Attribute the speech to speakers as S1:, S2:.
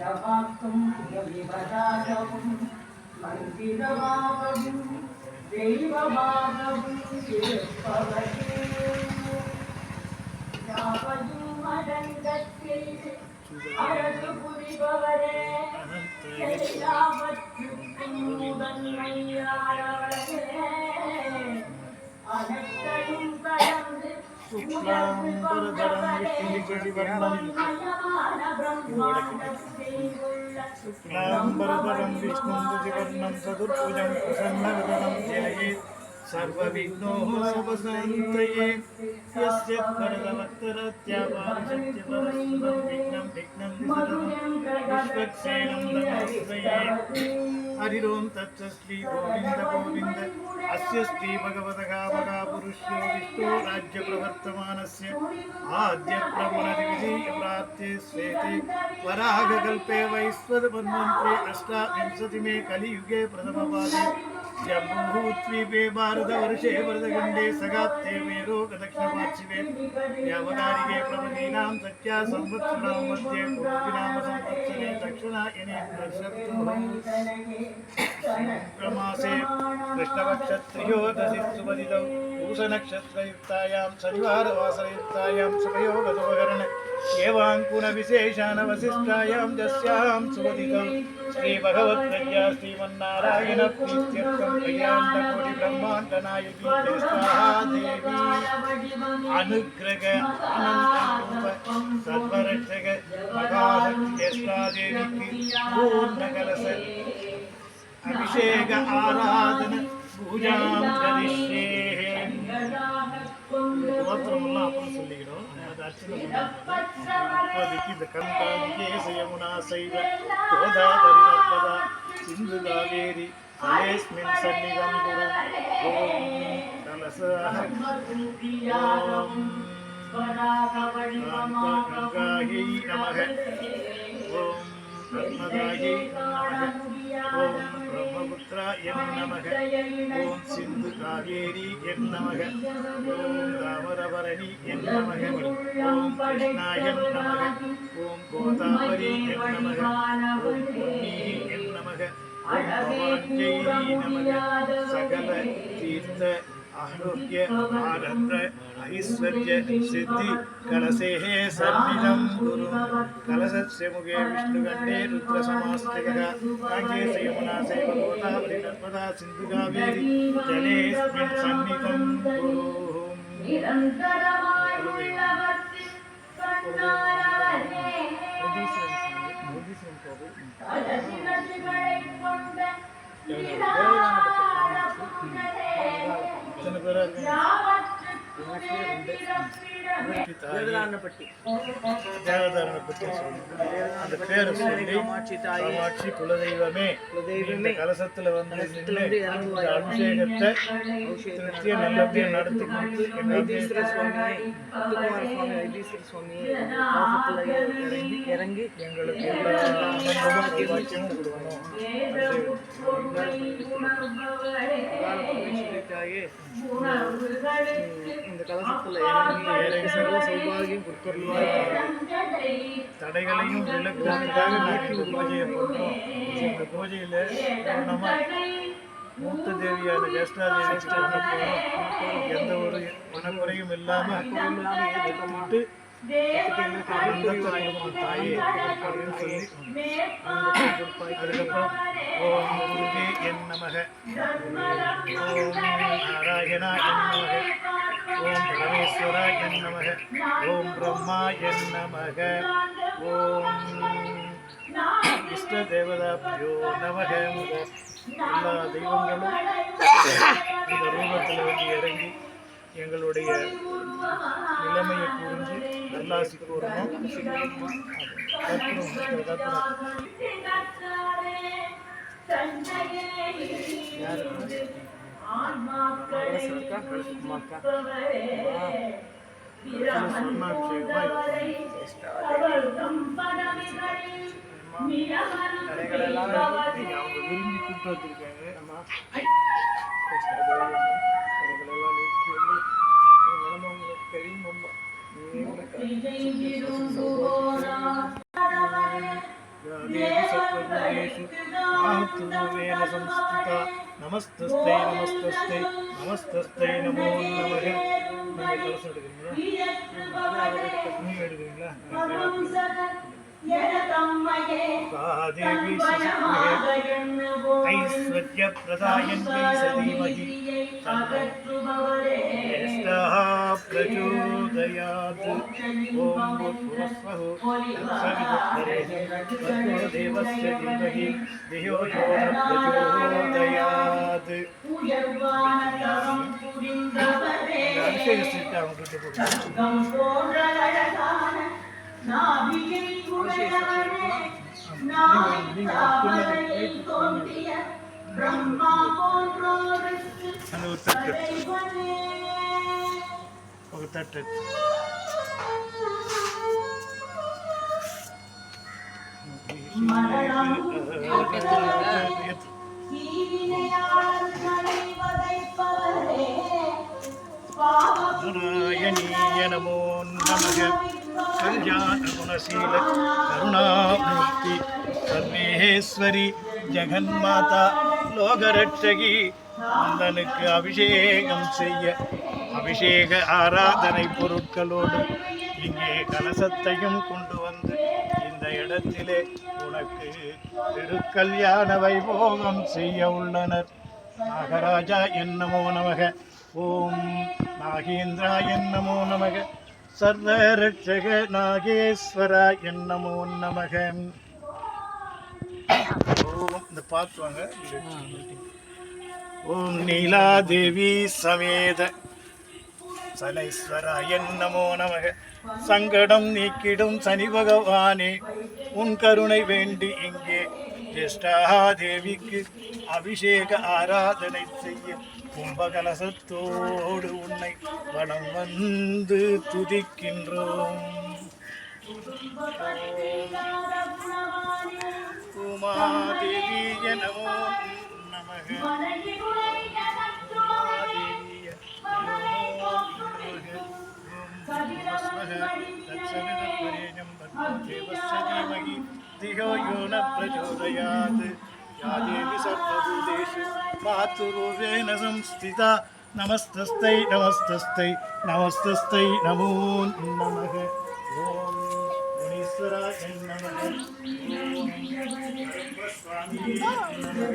S1: மண்டபாக்கும் விவதாகவும் மந்திரமாகவும் தெய்வமாகவும் இருப்பவரே யாவதும் மடங்கத்தில் அரசு புரிபவரே எல்லாவற்றுக்கும் முதன்மையானவரே அனைத்தையும் கடந்து
S2: शुक्लांबरधरं विष्णुं शशिवर्णं चतुर्भुजं प्रसन्नवदनं ध्यायेत् सर्वविघ्नोपशान्तये यस्य वरदवक्त्रत्यापारसत्यपरस्पदं विघ्नं विश्वक्सेनं नमस्ते हरिओं तत्सश्री गोविंद गोविंद अस्य श्री भगवतः महापुरुषो विष्णु राज्य प्रवर्तमानस्य आद्य प्रमुनर्विजय प्राप्ते श्वेते वराहकल्पे वैश्वतमन्वन्त्रे अष्टाविंशतिमे कलियुगे प्रथमपादे जम्बूद्वीपे भारतवर्षे वरदखण्डे सगाप्ते मेरोग दक्षिणपार्श्वे व्यावहारिके प्रभवीनां सत्या संवत्सरां मध्ये पूर्वनाम संवत्सरे दक्षिणायने प्रमासे कृष्णपक्षत्रयोदशि सुपदितौ पूषनक्षत्रयुक्तायां शनिवारवासरयुक्तायां शुभयोगसुभकरण एवाङ्कुणविशेषाणवसिष्ठायां यस्यां सुपदितौ श्रीभगवत्प्रज्ञा श्रीमन्नारायण प्रीत्यर्थं कल्याणकोटिब्रह्माण्डनायकी ज्येष्ठा देवी अनुग्रह अनन्तरूप सर्वरक्षक महाशक्ति ज्येष्ठा देवी पूर्णकलश अभिषेक आराधन पूजा करिष्ये गोत्रमेல்லாம் அப்புறம் சொல்லிக்கிறோம் அது அர்ச்சனை இப்போதைக்கு இந்த கந்தாங்கே சயமுனா சைவ கோதாவரி நர்மதா சிந்து காவேரி தலேஸ்மின் சன்னிதம் குரு ஓம் கலசாக ஓம் கங்காயை நமக ஓம் நர்மதாயை நமக ஓம் ब्रह्मपुत्राय नमः ओम सिंधु कावेरी नमः ओम दामरभरणी नमः ओम कृष्णाय नमः ओम गोदावरी नमः ओम पुण्य नमः ओम भवान्यै नमः सकल तीर्थ आरोग्य आनंद ऐश्वर्य सिद्धि कलशे सन्निधं गुरु कलशस्य मुखे विष्णुकण्ठे रुद्रसमास्तिकः काङ्गे यमुना चैव गोदावरी नर्मदा सिन्धु कावेरी जलेऽस्मिन् सन्निधं गुरु
S1: தேவதாரணப்பட்டி
S2: அந்த பேரை சொல்லி காமாட்சி குலதெய்வமே இந்த கலசத்துல வந்து அபிஷேகத்தை திருப்தியை நல்லபடியா நடத்தி கொடுத்து
S1: வைத்தீஸ்வர சுவாமி இறங்கி
S2: எங்களுக்கு எல்லா வாக்கியமும் கொடுக்கணும்.
S1: இந்த கலசத்துல சர்வ சௌபாகியம் கொடுத்துருவாங்க.
S2: தடைகளையும் விளக்குவதற்காக நாங்கள் இந்த பூஜையை பண்ணுறோம். இந்த பூஜையில் நம்ம மூத்த தேவியான ஜேஷ்டாதேவி எந்த ஒரு மனக்குறையும் இல்லாமல் ஏற்றுக்கிட்டு தாயே அப்படின்னு சொல்லி அதுக்கப்புறம் ஓம் குருவே என் நமக ஓம் நாராயணா என் நமக ஓம் பரமேஸ்வரா என் நமக ஓம் பிரம்மா என் நமக ஓம் இஷ்ட தேவதாபியோ நமக எல்லா தெய்வங்களும் இந்த ரூபத்தில் வந்து இறங்கி எங்களுடைய நிலைமையை புரிஞ்சு நல்லாசி கூறணும். அவங்க விரும்பி கூப்பிட்டு வச்சிருக்காங்க. நமஸ்தஸ்தை நமஸ்தஸ்தை நமஸ்தஸ்தை நமோ நமக. நீங்கள் கலசம் எடுக்கிறீங்களா? நீங்கள் எடுக்கிறீங்களா? தேவி ஐஸ்வர்ய பிரதாயன்மை சதீமகி ज्येष्ठः प्रचोदयात् ॐ भूर्भुवस्सुः तत्सवितुर्वरेण्यं देवस्य धीमहि धियो यो न प्रचोदयात्. அபிஷேகத்தை அவங்ககிட்ட ఒక తట్టు నారాయణీయ నమో నమః. కళ్యాణ గుణశీల కరుణామూర్తి సర్వేశ్వరి ஜெகன்மாதா லோகரட்சகி அந்தனுக்கு அபிஷேகம் செய்ய அபிஷேக ஆராதனை பொருட்களோடு இங்கே கலசத்தையும் கொண்டு வந்து இந்த இடத்திலே உனக்கு திருக்கல்யாண வைபோகம் செய்ய உள்ளனர். நாகராஜா என்னமோ நமக. ஓம் நாகேந்திரா என்னமோ நமக. சர்வரட்சக நாகேஸ்வரா என்னமோ நமக. இந்த பார்த்துவாங்க. ஓம் நீலாதேவி சமேத சனைஸ்வராய நமோ நமக. சங்கடம் நீக்கிடும் சனி பகவானே, உன் கருணை வேண்டி இங்கே ஜேஷ்டாதேவிக்கு அபிஷேக ஆராதனை செய்ய கும்பகலசத்தோடு உன்னை வலம் வந்து துதிக்கின்றோம். உமாதேவிய நமோ நமக. तत्सवितुर्वरेण्यं देवस्य धीमहि धियो यो न प्रचोदयात्. या देवी सर्वभूतेषु मातृरूपेण संस्थिता नमस्तस्यै नमस्तस्यै नमस्तस्यै नमो नमः. ओम मुनीश्वराय नमः. ओम स्वामी नमः.